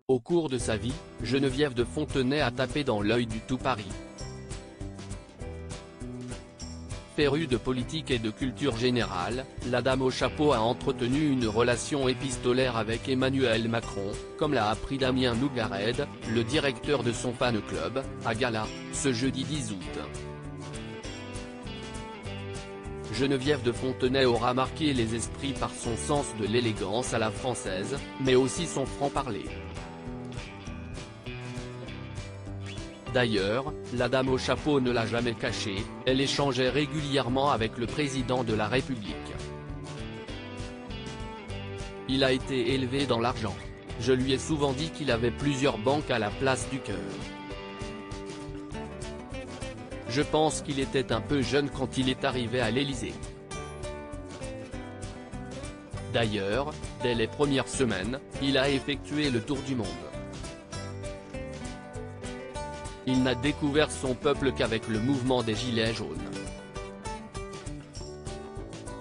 Au cours de sa vie, Geneviève de Fontenay a tapé dans l'œil du tout Paris. Férue de politique et de culture générale, la dame au chapeau a entretenu une relation épistolaire avec Emmanuel Macron, comme l'a appris Damien Nougared, le directeur de son fan club, à Gala, ce jeudi 10 août. Geneviève de Fontenay aura marqué les esprits par son sens de l'élégance à la française, mais aussi son franc-parler. D'ailleurs, la dame au chapeau ne l'a jamais caché, elle échangeait régulièrement avec le président de la République. Il a été élevé dans l'argent. Je lui ai souvent dit qu'il avait plusieurs banques à la place du cœur. Je pense qu'il était un peu jeune quand il est arrivé à l'Élysée. D'ailleurs, dès les premières semaines, il a effectué le tour du monde. Il n'a découvert son peuple qu'avec le mouvement des Gilets jaunes.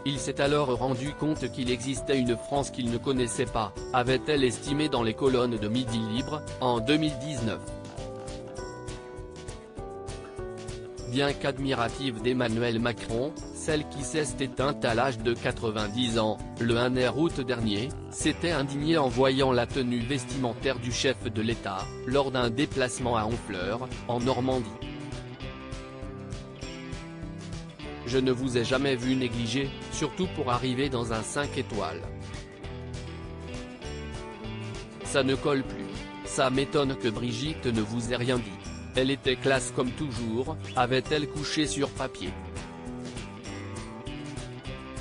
Il s'est alors rendu compte qu'il existait une France qu'il ne connaissait pas, avait-elle estimé dans les colonnes de Midi Libre, en 2019. Bien qu'admirative d'Emmanuel Macron, celle qui s'est éteinte à l'âge de 90 ans, le 1er août dernier, s'était indignée en voyant la tenue vestimentaire du chef de l'État, lors d'un déplacement à Honfleur, en Normandie. Je ne vous ai jamais vu négligé, surtout pour arriver dans un 5 étoiles. Ça ne colle plus. Ça m'étonne que Brigitte ne vous ait rien dit. Elle était classe comme toujours, avait-elle couché sur papier.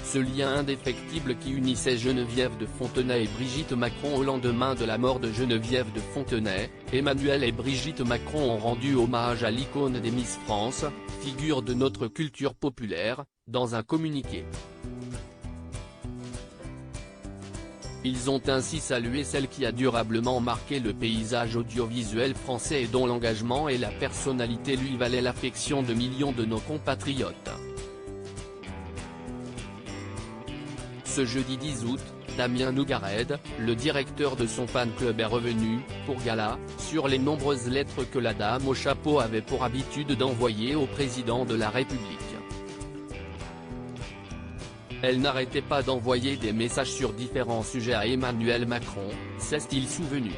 Ce lien indéfectible qui unissait Geneviève de Fontenay et Brigitte Macron au lendemain de la mort de Geneviève de Fontenay, Emmanuel et Brigitte Macron ont rendu hommage à l'icône des Miss France, figure de notre culture populaire, dans un communiqué. Ils ont ainsi salué celle qui a durablement marqué le paysage audiovisuel français et dont l'engagement et la personnalité lui valaient l'affection de millions de nos compatriotes. Ce jeudi 10 août, Damien Nougared, le directeur de son fan club est revenu, pour Gala, sur les nombreuses lettres que la dame au chapeau avait pour habitude d'envoyer au président de la République. Elle n'arrêtait pas d'envoyer des messages sur différents sujets à Emmanuel Macron, s'est-il souvenu.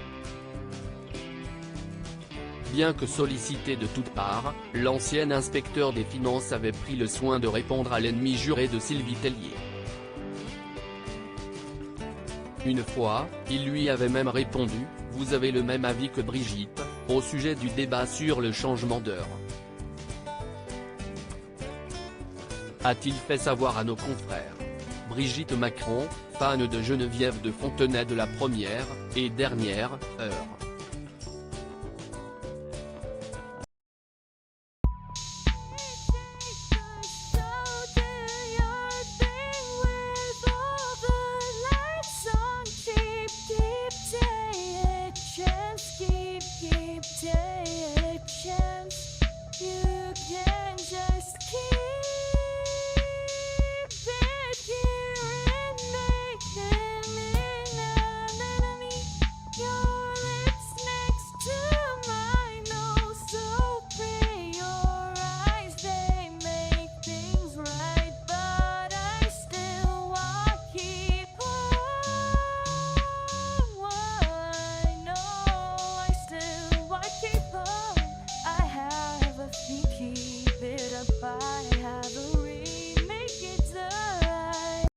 Bien que sollicité de toutes parts, l'ancien inspecteur des finances avait pris le soin de répondre à l'ennemi juré de Sylvie Tellier. Une fois, il lui avait même répondu « Vous avez le même avis que Brigitte » au sujet du débat sur le changement d'heure. A-t-il fait savoir à nos confrères. Brigitte Macron, fan de Geneviève de Fontenay de la première, et dernière, heure.